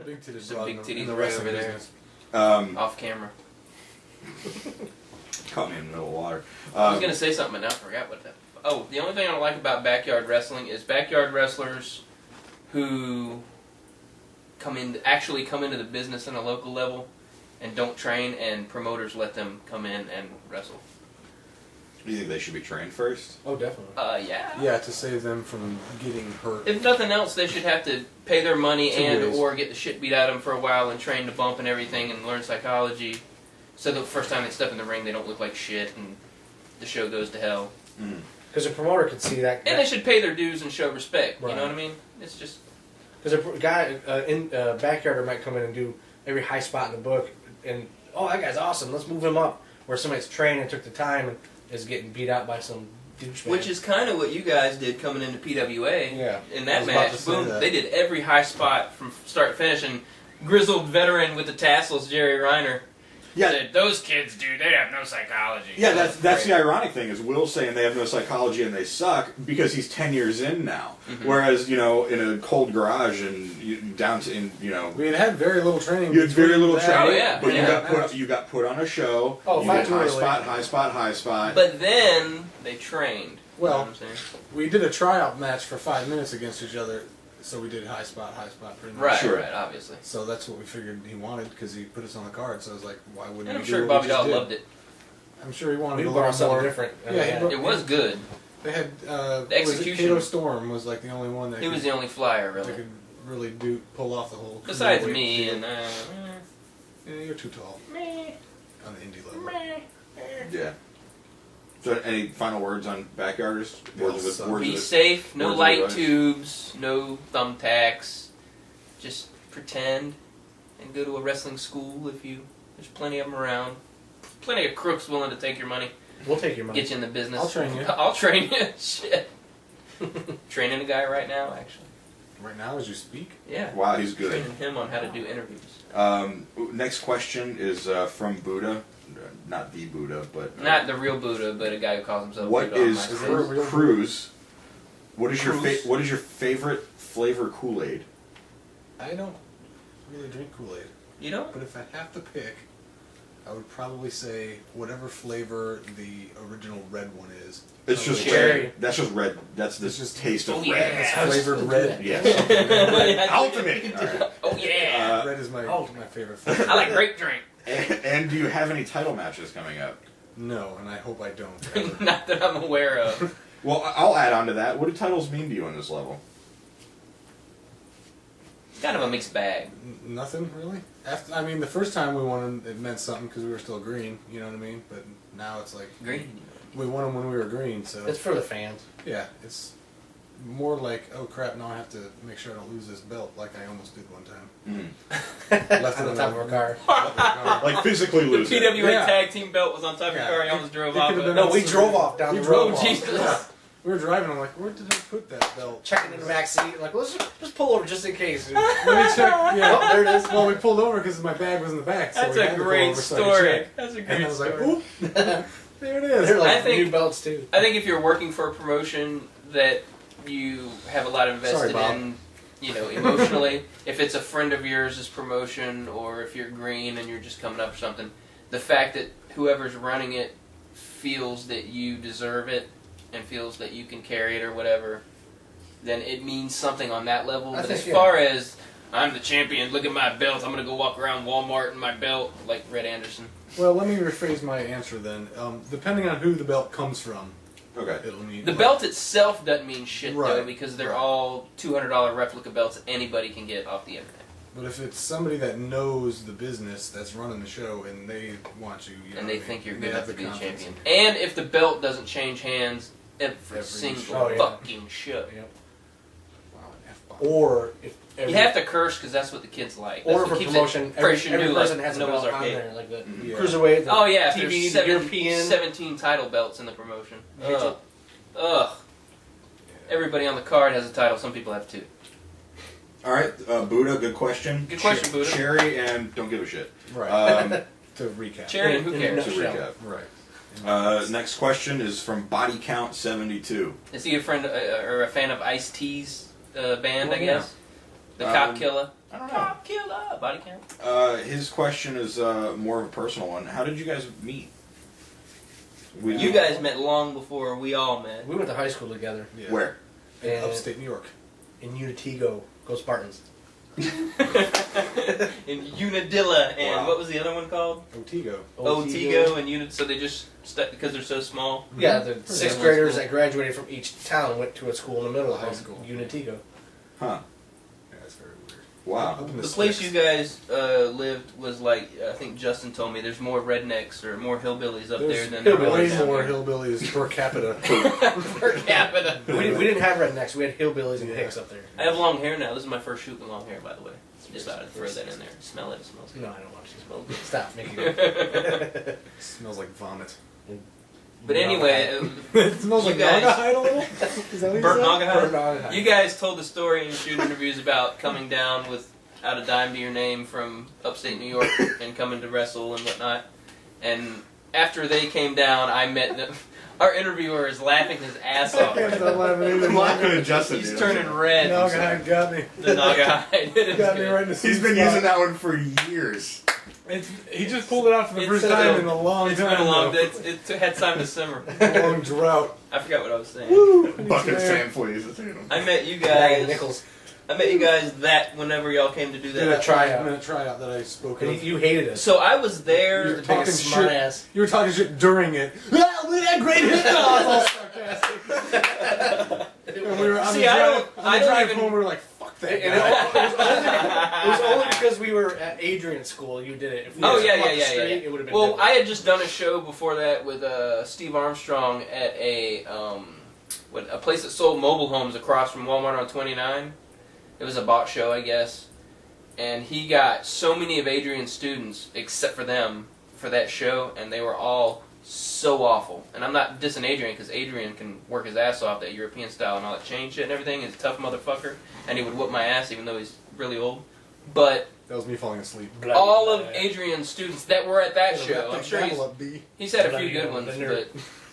Big titties Some big titties in the right wrestling over there. business. Off camera. Caught me in the middle of water. I was going to say something, but now I forgot what that... Oh, the only thing I don't like about backyard wrestling is backyard wrestlers who actually come into the business on a local level and don't train, and promoters let them come in and wrestle. Do you think they should be trained first? Oh, definitely. Yeah. Yeah, to save them from getting hurt. If nothing else, they should have to pay their money Two ways. or get the shit beat out of them for a while and train to bump and everything and learn psychology. So the first time they step in the ring, they don't look like shit and the show goes to hell. Because a promoter could see that. And they should pay their dues and show respect. Right. You know what I mean? It's just... Because a guy in backyarder might come in and do every high spot in the book, and oh, that guy's awesome. Let's move him up. Where somebody's trained and took the time and is getting beat out by some douchebag. Which is kind of what you guys did coming into PWA. Yeah. In I that was about to match, say boom, that. they did every high spot from start to finish, and grizzled veteran with the tassels, Jerry Reiner, said, those kids, dude, they have no psychology. Yeah, that's the ironic thing is Will's saying they have no psychology and they suck because he's 10 years in now. Whereas, in a cold garage and We had very little training. You had very little training, Oh, yeah. but Yeah. you got put on a show. Oh, you did finally. high spot. But then they trained. Well, you know what I'm saying? we did a tryout match for 5 minutes against each other, so we did high spot pretty much. Right, Sure. right, obviously. So that's what we figured he wanted because he put us on the card. So I was like, why wouldn't And we I'm do sure what Bobby we just Doll did? loved it. I'm sure he wanted We to brought learn something more. different. Yeah, he brought- It was good. They had The was it execution. Kato Storm was like the only one that He was the only flyer, that really. could really pull off the whole. Besides cruiserweight me deal. and... Yeah, you're too tall on the indie level. Yeah. So, any final words on backyarders? Be safe, no words of light advice? tubes, no thumbtacks. Just pretend and go to a wrestling school if you... There's plenty of them around. Plenty of crooks willing to take your money. We'll take your money. Get you in the business. I'll train you. I'll train you. Shit. Training a guy right now, actually. Right now, as you speak. Yeah. Wow, he's good. Training him on how to do interviews. Next question is from Buddha. Not the Buddha, but... Not the real Buddha, but a guy who calls himself What Buddha on is my Is screen. there a real Cruze? What is Cruze? what is your favorite flavor Kool-Aid? I don't really drink Kool-Aid, You don't? but if I have to pick, I would probably say whatever flavor the original red one is. It's just Cherry. red. That's just red. That's the It's just- taste of Oh, red. yeah. Flavored red. Yes. Ultimate. All right. Oh, yeah. Red is my Oh. my favorite flavor. I like grape drink. And do you have any title matches coming up? No, and I hope I don't. Ever. Not that I'm aware of. Well, I'll add on to that. What do titles mean to you on this level? It's kind of a mixed bag. Nothing really. I mean, the first time we won them, it meant something because we were still green. You know what I mean? But now it's like Green. we won them when we were green. So It's for the fans. yeah, it's more like, oh crap! Now I have to make sure I don't lose this belt, like I almost did one time. Left On the top of our car. Like physically The losing. PWA Yeah. tag team belt was on top of your Yeah. car. I almost drove It off could've of it. been No, we on drove somebody- off down we the drove road. off. Jesus. Yeah. We were driving. I'm like, where did I put that belt? Checking in the back seat. Like, let's just pull over just in case. Dude. Let me check. Yeah, Oh, there it is. Well, we pulled over because my bag was in the back. So That's we a had to pull great over so I could story. check. That's a And great I was like, story. oop, there it is. They're like I think- new belts too. I think if you're working for a promotion that you have a lot invested Sorry, Bob. in, emotionally, if it's a friend of yours' promotion, or if you're green and you're just coming up or something, the fact that whoever's running it feels that you deserve it and feels that you can carry it or whatever, then it means something on that level. I But think, as yeah. far as, I'm the champion, look at my belt, I'm going to go walk around Walmart in my belt, like Red Anderson. Well, let me rephrase my answer then. Depending on who the belt comes from, Okay. it'll mean... The belt itself doesn't mean shit, though, Right. because they're Right. all $200 replica belts anybody can get off the internet. But if it's somebody that knows the business that's running the show and they want you, know And they what I think mean? you're They good have enough to the be a confidence champion. in And if the belt doesn't change hands every single show. Oh, yeah. fucking show. Yep. you. Wow, an F-bomb. Or if You have to curse because that's what the kids like. That's or what for keeps promotion, it fresh and every new, person like has a Noah's belt on Arcade. there, like the Yeah. cruiserweight. The Oh yeah, if TV, there's the 17 European. title belts in the promotion. Major- Ugh. Ugh. Everybody on the card has a title. Some people have two. All right, Buddha. Good question. Good question, Buddha. Cherry and don't give a shit. Right. To recap. Cherry, who In a cares? To nutshell. recap. Right. Next question is from Body Count 72. Is he a friend or a fan of Ice-T's band? I Well, yeah. guess the Cop Um, Killer. I don't know. Pop killer. Body count. His question is more of a personal one. How did you guys meet? You guys met long before we all met. We went to high school together. Yeah. Where? In upstate New York. In Unitigo. Go Spartans. In Unadilla and Wow. what was the other one called? Otigo. Otigo and Unit. So they just because they're so small. Yeah, the sixth Yeah. graders that graduated from each town went to a school in the middle of High high school. school. Unitigo. Huh. Yeah, it's very weird. Wow. Up in The place sticks. you guys lived was like I think Justin told me there's more rednecks or more hillbillies up There's there than there way are down more here. hillbillies per capita. per capita. We didn't have rednecks. We had hillbillies and Yeah. hicks up there. I have long hair now. This is my first shoot with long hair, by the way. Just thought I'd throw that in there. Smell it. It smells good. No, I don't want to. Smells good. Stop making it. Smells like vomit. But anyway, It smells You like guys- naga hide a little? Is that what you Burnt said? Naga Burnt Hide? Naga Hide. You guys told the story in your shoot interviews about coming down without a dime to your name from upstate New York and coming to wrestle and whatnot. And after they came down, I met them. Our interviewer is laughing his ass I off. can't stop laughing either. I'm laughing at Justin. He's dude. turning red. Naga hide got me. The Naga Hide. It is Got me good. right in the He's sweet been spot. using that one for years. He just pulled it out for the It's first been time a- in a long It's time. been a long though. day. It had time to simmer. A long drought. I forgot what I was saying. Bucket Yeah. Sam, please. Let's take him. I met you Bag of guys. nickels. I met you guys that whenever y'all came to do Did a that. tryout that I spoke And of. you hated us. So I was there. You're talking Biggest smart shit. ass. You were talking shit during it. Ah, look at that great hit! No, I was all sarcastic. And we were on See, the I drive, don't- on I the don't drive even- home. We were like, "Fuck that And guy." it was only because we were at Adrian's school you did it. If we Oh was yeah, across yeah, the yeah, street, yeah. It would have been Well, different. I had just done a show before that with Steve Armstrong at a place that sold mobile homes across from Walmart on 29. It was a bot show, I guess, and he got so many of Adrian's students, except for them, for that show, and they were all so awful. And I'm not dissing Adrian because Adrian can work his ass off that European style and all that chain shit and everything. He's a tough motherfucker, and he would whoop my ass even though he's really old. But That was me falling asleep. all of Adrian's students that were at that show, I'm sure he's had a few good ones, but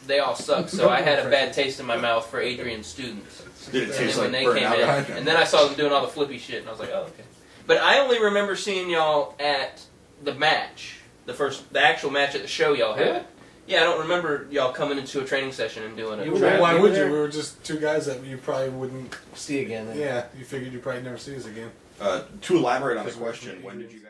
they all suck. So I had a bad taste in my mouth for Adrian's students. Did it And taste then when like they burnt came alcohol? in, and then I saw them doing all the flippy shit, and I was like, oh, okay. But I only remember seeing y'all at the match, the actual match at the show y'all had. Really? Yeah, I don't remember y'all coming into a training session and doing it. You were Well, there? why You would were you? there? We were just two guys that you probably wouldn't. See again. Then. Yeah, you figured you'd probably never see us again. To elaborate on the question, when did you guys...